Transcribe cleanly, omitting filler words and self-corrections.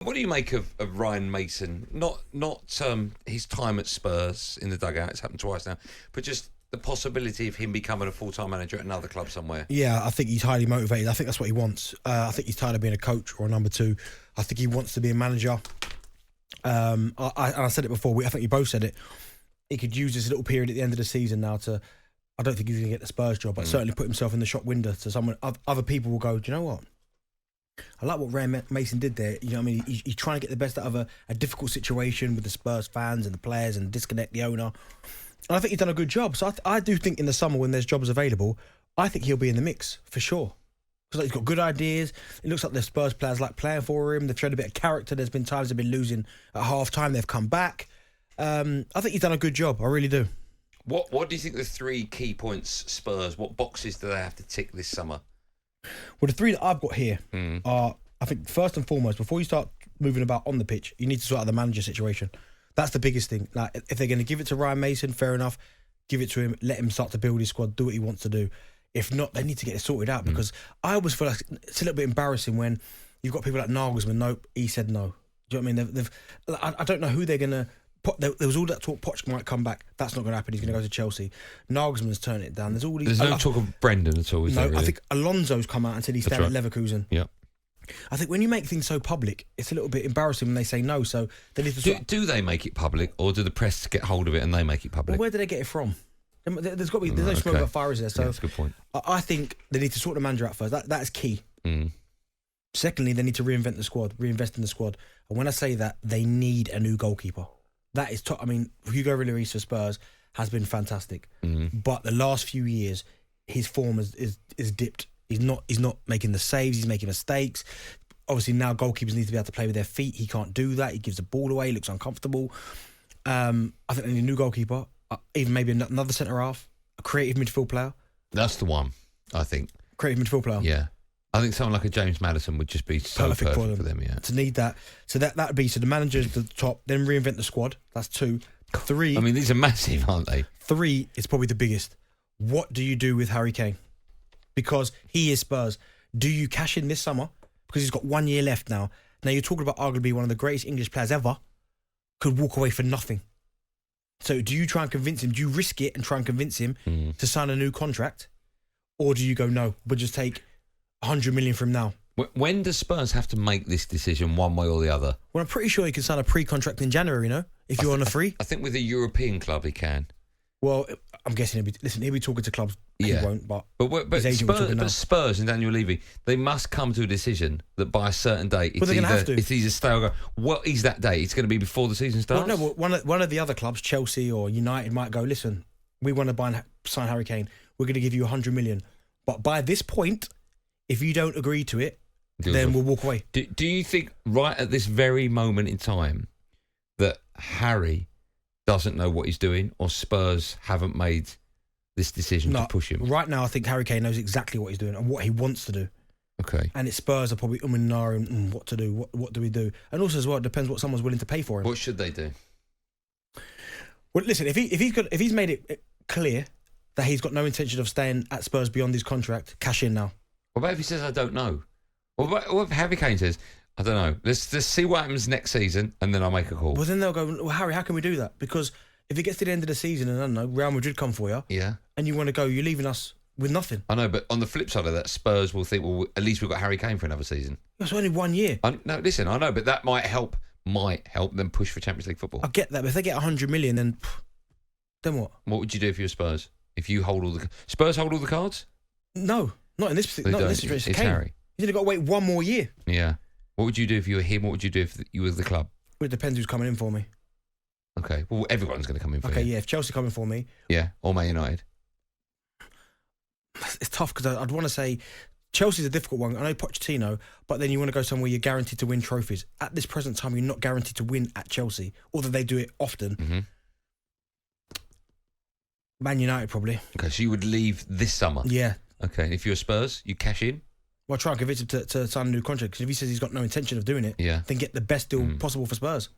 What do you make of Ryan Mason? Not his time at Spurs in the dugout. It's happened twice now, but just the possibility of him becoming a full-time manager at another club somewhere. Yeah, I think he's highly motivated. I think that's what he wants. I think he's tired of being a coach or a number two. I think he wants to be a manager. I said it before. I think we both said it. He could use this little period at the end of the season now to. I don't think he's going to get the Spurs job, but certainly put himself in the shop window to someone. Other people will go, do you know what? I like what Ryan Mason did there. You know what I mean? He's trying to get the best out of a difficult situation with the Spurs fans and the players and disconnect the owner. And I think he's done a good job. So I do think in the summer when there's jobs available, I think he'll be in the mix for sure. Because he's got good ideas. It looks like the Spurs players like playing for him. They've shown a bit of character. There's been times they've been losing at half time. They've come back. I think he's done a good job. I really do. What do you think the 3 key points Spurs, what boxes do they have to tick this summer? Well, the 3 that I've got here are, I think, first and foremost, before you start moving about on the pitch, you need to sort out the manager situation. That's the biggest thing. Like, if they're going to give it to Ryan Mason, fair enough. Give it to him. Let him start to build his squad. Do what he wants to do. If not, they need to get it sorted out because I always feel like it's a little bit embarrassing when you've got people like Nagelsmann. Nope, he said no. Do you know what I mean? I don't know who they're going to. There was all that talk Poch might come back. That's not going to happen. He's going to go to Chelsea. Nagelsmann's turning it down. There's all these. There's no talk of Brendan at all, is there? No, really? I think Alonso's come out and said he's staying at Leverkusen. Yeah. I think when you make things so public, it's a little bit embarrassing when they say no. So they need to. Do they make it public, or do the press get hold of it and they make it public? Well, where do they get it from? There's got to be. There's no smoke about fire, is there? So that's a good point. I think they need to sort the manager out first. That is key. Secondly, they need to reinvent the squad, reinvest in the squad. And when I say that, they need a new goalkeeper. That is top. I mean, Hugo Lloris for Spurs has been fantastic, but the last few years, his form is dipped. He's not making the saves. He's making mistakes. Obviously, now goalkeepers need to be able to play with their feet. He can't do that. He gives the ball away. He looks uncomfortable. I think they need a new goalkeeper, even maybe another centre half, a creative midfield player. That's the one, I think. Creative midfield player. Yeah. I think someone like a James Maddison would just be so perfect for them. Yeah. To need that. So that would be, so the manager's at the top, then reinvent the squad. That's 2. 3. I mean, these are massive, aren't they? 3 is probably the biggest. What do you do with Harry Kane? Because he is Spurs. Do you cash in this summer? Because he's got 1 year left now. Now you're talking about arguably one of the greatest English players ever. Could walk away for nothing. So do you try and convince him? Do you risk it and try and convince him to sign a new contract? Or do you go, no, we'll just take 100 million from now? When does Spurs have to make this decision one way or the other? Well, I'm pretty sure he can sign a pre-contract in January, you know, if you're on a free. I think with a European club he can. Well, I'm guessing he'll be talking to clubs. Yeah. He won't, but Spurs and Daniel Levy, they must come to a decision that by a certain date, it's either stay or go. What is that date? It's going to be before the season starts? Well, no, one of the other clubs, Chelsea or United, might go, listen, we want to sign Harry Kane. We're going to give you 100 million. But by this point, if you don't agree to it, then we'll walk away. Do you think right at this very moment in time that Harry doesn't know what he's doing, or Spurs haven't made this decision to push him? Right now, I think Harry Kane knows exactly what he's doing and what he wants to do. Okay. And it's Spurs are probably and ahhing, what to do, what do we do? And also as well, it depends what someone's willing to pay for him. What should they do? Well, listen, if he's made it clear that he's got no intention of staying at Spurs beyond his contract, cash in now. What about if he says, I don't know? What if Harry Kane says, I don't know, let's see what happens next season and then I'll make a call? Well, then they'll go, well, Harry, how can we do that? Because if it gets to the end of the season and, I don't know, Real Madrid come for you, and you want to go, you're leaving us with nothing. I know, but on the flip side of that, Spurs will think, well, at least we've got Harry Kane for another season. That's only 1 year. No, listen, I know, but that might help them push for Champions League football. I get that, but if they get 100 million, then what? What would you do if you're Spurs? If you hold all the... Spurs hold all the cards? No, not in this situation. It's Harry. He's only got to wait 1 more year. Yeah. What would you do if you were him? What would you do if you were the club? Well, it depends who's coming in for me. Okay. Well, everyone's going to come in for you. Okay, yeah. If Chelsea come in for me... Yeah, or Man United. It's tough because I'd want to say... Chelsea's a difficult one. I know Pochettino, but then you want to go somewhere you're guaranteed to win trophies. At this present time, you're not guaranteed to win at Chelsea, although they do it often. Mm-hmm. Man United, probably. Okay, so you would leave this summer? Yeah. Okay, if you're Spurs, you cash in? Well, try and convince him to sign a new contract, because if he says he's got no intention of doing it, then get the best deal possible for Spurs.